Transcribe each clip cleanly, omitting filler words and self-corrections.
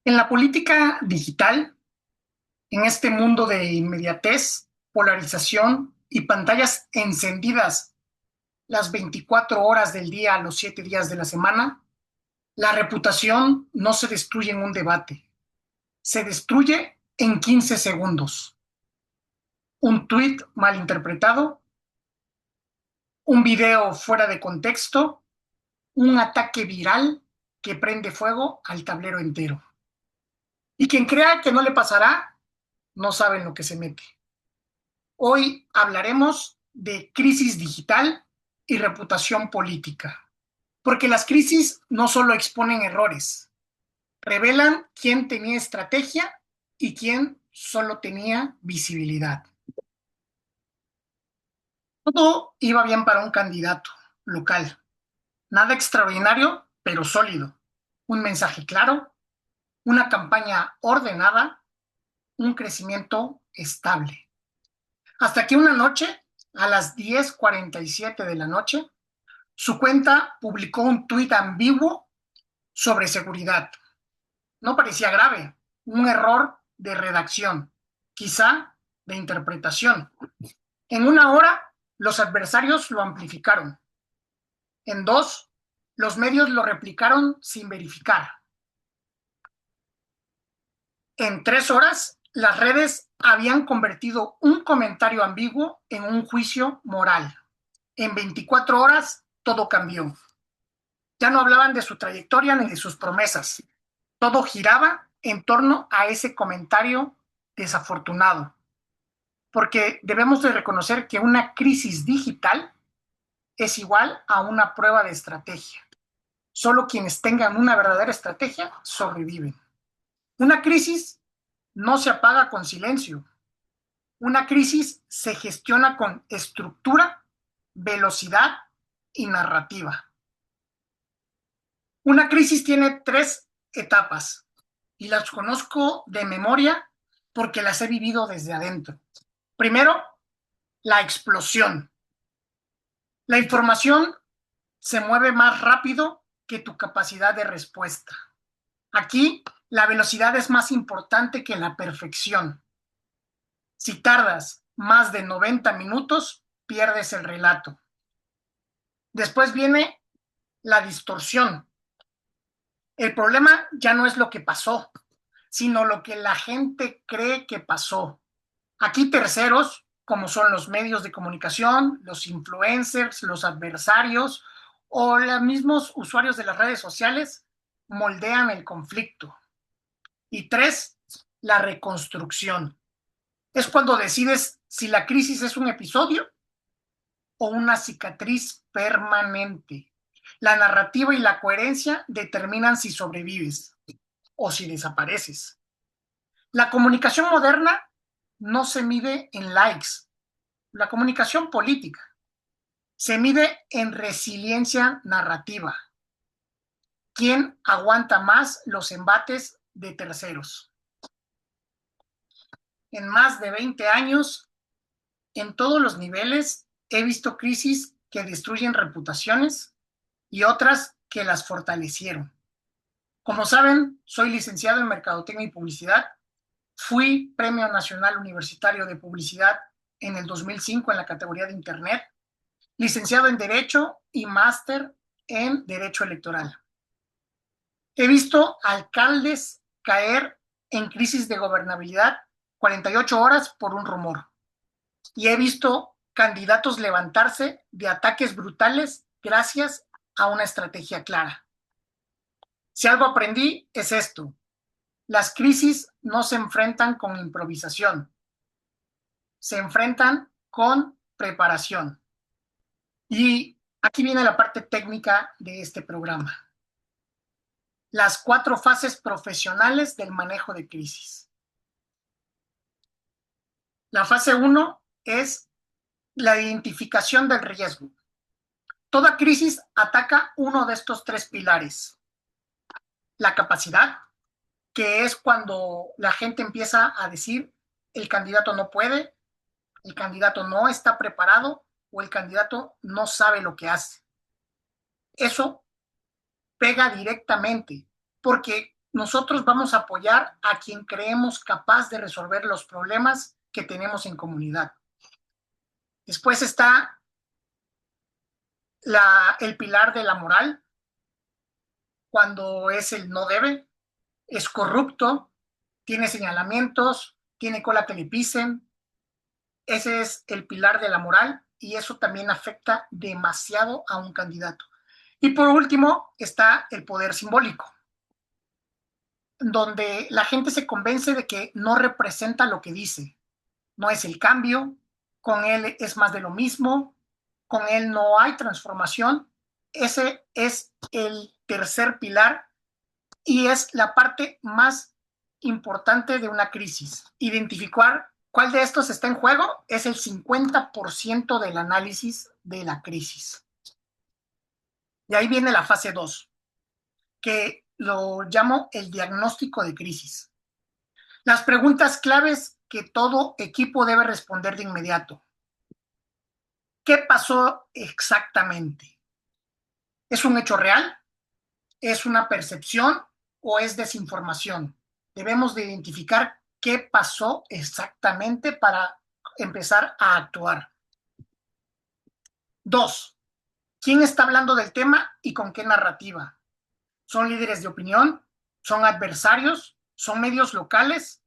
En la política digital, en este mundo de inmediatez, polarización y pantallas encendidas las 24 horas del día, los 7 días de la semana, la reputación no se destruye en un debate, se destruye en 15 segundos. Un tuit mal interpretado, un video fuera de contexto, un ataque viral que prende fuego al tablero entero. Y quien crea que no le pasará, no sabe en lo que se mete. Hoy hablaremos de crisis digital y reputación política, porque las crisis no solo exponen errores, revelan quién tenía estrategia y quién solo tenía visibilidad. Todo iba bien para un candidato local, nada extraordinario, pero sólido. Un mensaje claro, una campaña ordenada, un crecimiento estable. Hasta que una noche, a las 10:47 de la noche, su cuenta publicó un tuit ambiguo sobre seguridad. No parecía grave, un error de redacción, quizá de interpretación. En una hora, los adversarios lo amplificaron. En dos, los medios lo replicaron sin verificar. En 3 horas, las redes habían convertido un comentario ambiguo en un juicio moral. En 24 horas, todo cambió. Ya no hablaban de su trayectoria ni de sus promesas. Todo giraba en torno a ese comentario desafortunado, porque debemos de reconocer que una crisis digital es igual a una prueba de estrategia. Solo quienes tengan una verdadera estrategia sobreviven. Una crisis no se apaga con silencio. Una crisis se gestiona con estructura, velocidad y narrativa. Una crisis tiene 3 etapas y las conozco de memoria porque las he vivido desde adentro. Primero, la explosión. La información se mueve más rápido que tu capacidad de respuesta. Aquí, la velocidad es más importante que la perfección. Si tardas más de 90 minutos, pierdes el relato. Después viene la distorsión. El problema ya no es lo que pasó, sino lo que la gente cree que pasó. Aquí terceros, como son los medios de comunicación, los influencers, los adversarios o los mismos usuarios de las redes sociales, moldean el conflicto. Y tres, la reconstrucción. Es cuando decides si la crisis es un episodio o una cicatriz permanente. La narrativa y la coherencia determinan si sobrevives o si desapareces. La comunicación moderna no se mide en likes. La comunicación política se mide en resiliencia narrativa. ¿Quién aguanta más los embates de terceros? En más de 20 años, en todos los niveles, he visto crisis que destruyen reputaciones y otras que las fortalecieron. Como saben, soy licenciado en Mercadotecnia y Publicidad. Fui Premio Nacional Universitario de Publicidad en el 2005 en la categoría de Internet, licenciado en Derecho y máster en Derecho Electoral. He visto alcaldes caer en crisis de gobernabilidad 48 horas por un rumor. Y he visto candidatos levantarse de ataques brutales gracias a una estrategia clara. Si algo aprendí es esto: las crisis no se enfrentan con improvisación, se enfrentan con preparación. Y aquí viene la parte técnica de este programa. Las 4 fases profesionales del manejo de crisis. La fase 1 es la identificación del riesgo. Toda crisis ataca uno de estos 3 pilares. La capacidad, que es cuando la gente empieza a decir el candidato no puede, el candidato no está preparado o el candidato no sabe lo que hace. Eso pega directamente porque nosotros vamos a apoyar a quien creemos capaz de resolver los problemas que tenemos en comunidad. Después está el pilar de la moral, cuando es el no debe, es corrupto, tiene señalamientos, tiene cola que le pisen. Ese es el pilar de la moral y eso también afecta demasiado a un candidato. Y por último está el poder simbólico, donde la gente se convence de que no representa lo que dice, no es el cambio, con él es más de lo mismo, con él no hay transformación. Ese es el tercer pilar y es la parte más importante de una crisis. Identificar cuál de estos está en juego es el 50% del análisis de la crisis. Y ahí viene la fase 2, que lo llamo el diagnóstico de crisis. Las preguntas claves que todo equipo debe responder de inmediato. ¿Qué pasó exactamente? ¿Es un hecho real? ¿Es una percepción o es desinformación? Debemos de identificar qué pasó exactamente para empezar a actuar. 2. ¿Quién está hablando del tema y con qué narrativa? ¿Son líderes de opinión? ¿Son adversarios? ¿Son medios locales?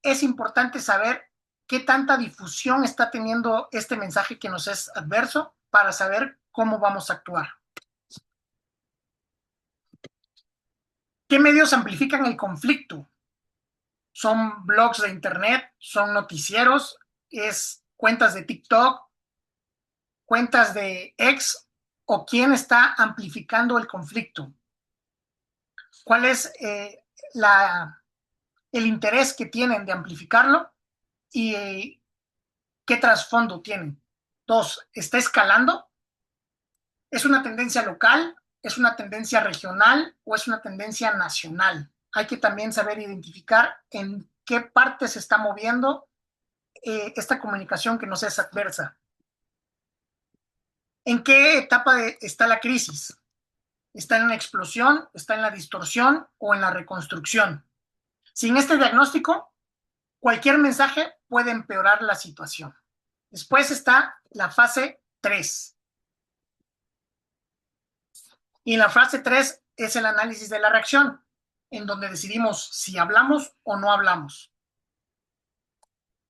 Es importante saber qué tanta difusión está teniendo este mensaje que nos es adverso para saber cómo vamos a actuar. ¿Qué medios amplifican el conflicto? ¿Son blogs de internet? ¿Son noticieros? ¿Es cuentas de TikTok? ¿Cuentas de X? ¿O quién está amplificando el conflicto? ¿Cuál es el interés que tienen de amplificarlo? ¿Y qué trasfondo tienen? 2. ¿Está escalando? ¿Es una tendencia local? ¿Es una tendencia regional? ¿O es una tendencia nacional? Hay que también saber identificar en qué parte se está moviendo esta comunicación que nos es adversa. ¿En qué etapa está la crisis? ¿Está en la explosión? ¿Está en la distorsión? ¿O en la reconstrucción? Sin este diagnóstico, cualquier mensaje puede empeorar la situación. Después está la fase 3. Y la fase 3 es el análisis de la reacción, en donde decidimos si hablamos o no hablamos.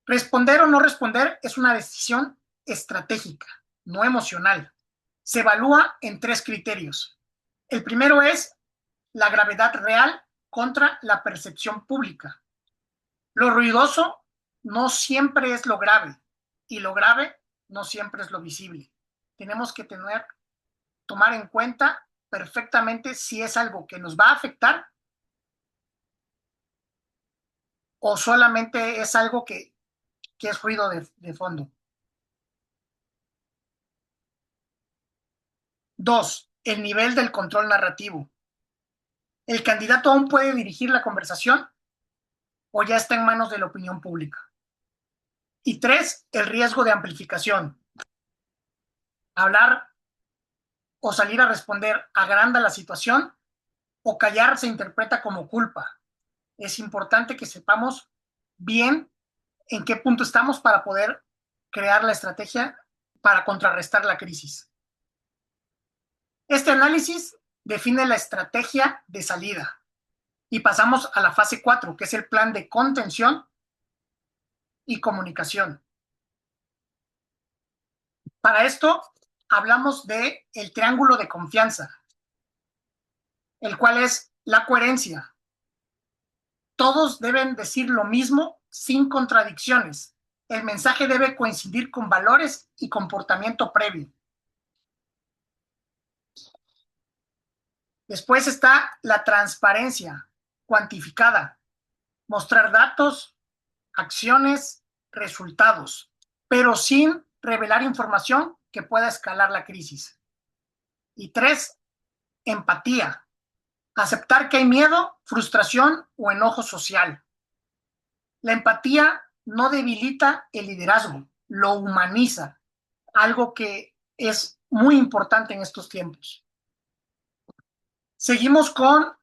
Responder o no responder es una decisión estratégica, no emocional. Se evalúa en 3 criterios. El primero es la gravedad real contra la percepción pública. Lo ruidoso no siempre es lo grave y lo grave no siempre es lo visible. Tenemos que tomar en cuenta perfectamente si es algo que nos va a afectar o solamente es algo que es ruido de fondo. 2. El nivel del control narrativo. ¿El candidato aún puede dirigir la conversación o ya está en manos de la opinión pública? Y 3. El riesgo de amplificación. Hablar o salir a responder agranda la situación o callar se interpreta como culpa. Es importante que sepamos bien en qué punto estamos para poder crear la estrategia para contrarrestar la crisis. Este análisis define la estrategia de salida y pasamos a la fase 4, que es el plan de contención y comunicación. Para esto hablamos de el triángulo de confianza, el cual es la coherencia. Todos deben decir lo mismo sin contradicciones. El mensaje debe coincidir con valores y comportamiento previo. Después está la transparencia cuantificada, mostrar datos, acciones, resultados, pero sin revelar información que pueda escalar la crisis. Y 3, empatía, aceptar que hay miedo, frustración o enojo social. La empatía no debilita el liderazgo, lo humaniza, algo que es muy importante en estos tiempos. Seguimos con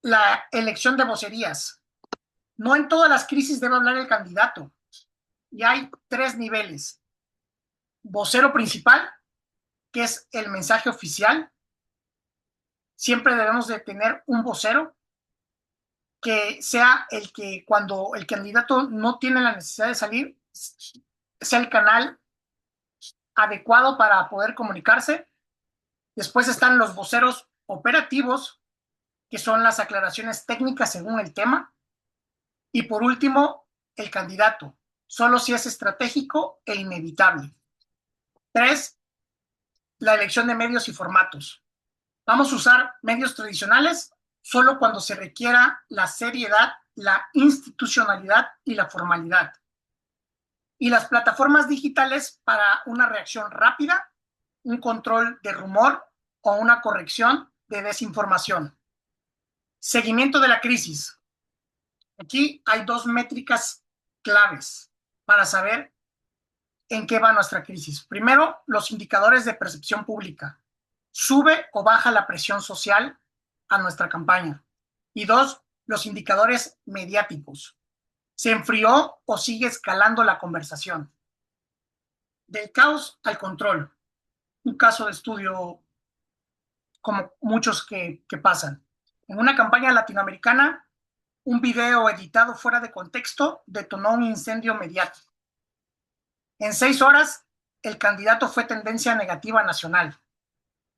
La elección de vocerías. No en todas las crisis debe hablar el candidato. Y hay 3 niveles. Vocero principal, que es el mensaje oficial. Siempre debemos de tener un vocero que sea el que cuando el candidato no tiene la necesidad de salir, sea el canal adecuado para poder comunicarse. Después están los voceros operativos, que son las aclaraciones técnicas según el tema. Y por último, el candidato, solo si es estratégico e inevitable. 3, la elección de medios y formatos. Vamos a usar medios tradicionales solo cuando se requiera la seriedad, la institucionalidad y la formalidad. Y las plataformas digitales para una reacción rápida, un control de rumor o una corrección de desinformación. Seguimiento de la crisis. Aquí hay 2 métricas claves para saber en qué va nuestra crisis. Primero, los indicadores de percepción pública. ¿Sube o baja la presión social a nuestra campaña? Y 2, los indicadores mediáticos. ¿Se enfrió o sigue escalando la conversación? Del caos al control. Un caso de estudio como muchos que pasan. En una campaña latinoamericana, un video editado fuera de contexto detonó un incendio mediático. En 6 horas, el candidato fue tendencia negativa nacional,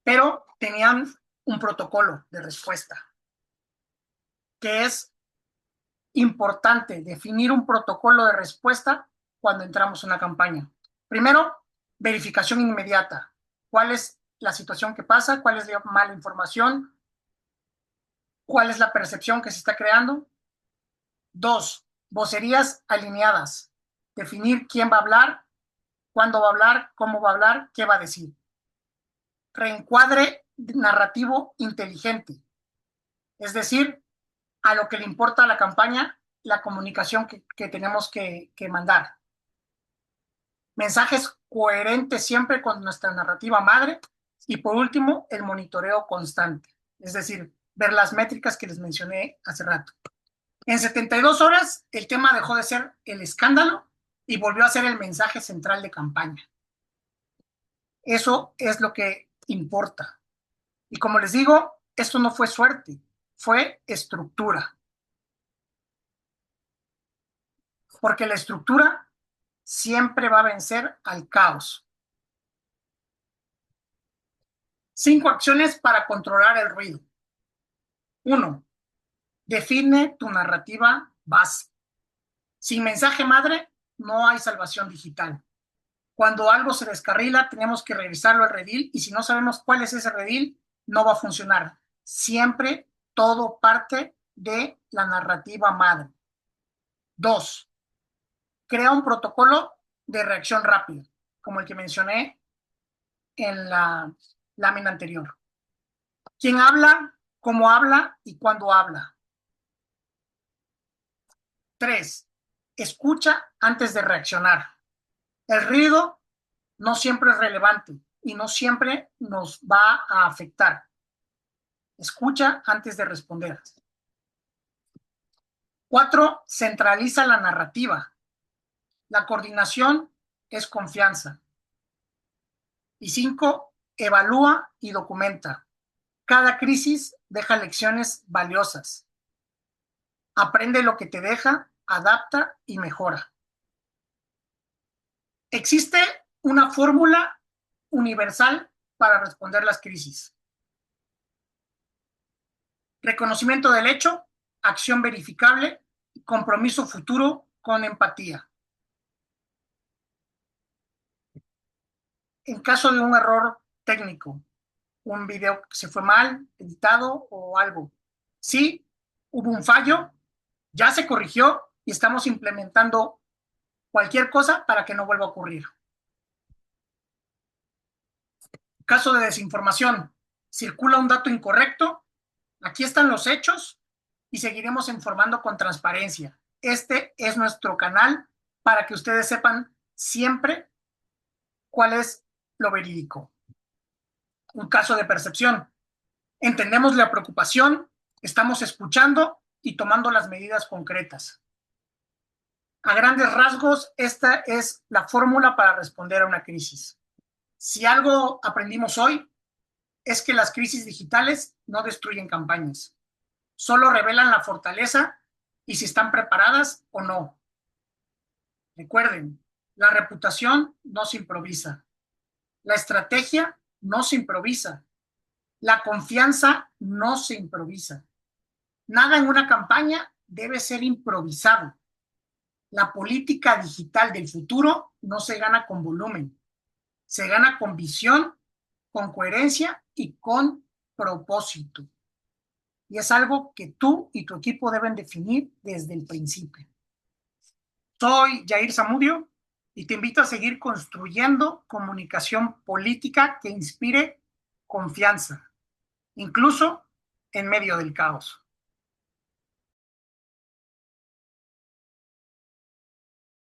pero tenían un protocolo de respuesta, que es importante definir un protocolo de respuesta cuando entramos en una campaña. Primero, verificación inmediata. ¿Cuál es la situación que pasa? ¿Cuál es la mala información? ¿Cuál es la percepción que se está creando? 2, vocerías alineadas. Definir quién va a hablar, cuándo va a hablar, cómo va a hablar, qué va a decir. Reencuadre narrativo inteligente. Es decir, a lo que le importa a la campaña, la comunicación que tenemos que mandar. Mensajes coherentes siempre con nuestra narrativa madre. Y por último, el monitoreo constante. Es decir, ver las métricas que les mencioné hace rato. En 72 horas, el tema dejó de ser el escándalo y volvió a ser el mensaje central de campaña. Eso es lo que importa. Y como les digo, esto no fue suerte, fue estructura. Porque la estructura siempre va a vencer al caos. 5 acciones para controlar el ruido. 1. Define tu narrativa base. Sin mensaje madre, no hay salvación digital. Cuando algo se descarrila, tenemos que revisarlo al redil y si no sabemos cuál es ese redil, no va a funcionar. Siempre todo parte de la narrativa madre. 2. Crea un protocolo de reacción rápida, como el que mencioné en la lámina anterior. ¿Quién habla, cómo habla y cuándo habla? 3. Escucha antes de reaccionar. El ruido no siempre es relevante y no siempre nos va a afectar. Escucha antes de responder. 4. Centraliza la narrativa. La coordinación es confianza. Y 5. Evalúa y documenta. Cada crisis deja lecciones valiosas. Aprende lo que te deja, adapta y mejora. Existe una fórmula universal para responder las crisis. Reconocimiento del hecho, acción verificable, compromiso futuro con empatía. En caso de un error técnico, un video que se fue mal, editado o algo, sí, hubo un fallo, ya se corrigió y estamos implementando cualquier cosa para que no vuelva a ocurrir. Caso de desinformación, circula un dato incorrecto, aquí están los hechos y seguiremos informando con transparencia. Este es nuestro canal para que ustedes sepan siempre cuál es lo verídico. Un caso de percepción. Entendemos la preocupación, Estamos escuchando y tomando las medidas concretas. A grandes rasgos, esta es la fórmula para responder a una crisis. Si algo aprendimos hoy, es que las crisis digitales no destruyen campañas, solo revelan la fortaleza y si están preparadas o no. Recuerden, la reputación no se improvisa, la estrategia no se improvisa, la confianza no se improvisa. Nada en una campaña debe ser improvisado. La política digital del futuro no se gana con volumen, se gana con visión, con coherencia y con propósito. Y es algo que tú y tu equipo deben definir desde el principio. Soy Jair Zamudio y te invito a seguir construyendo comunicación política que inspire confianza, incluso en medio del caos.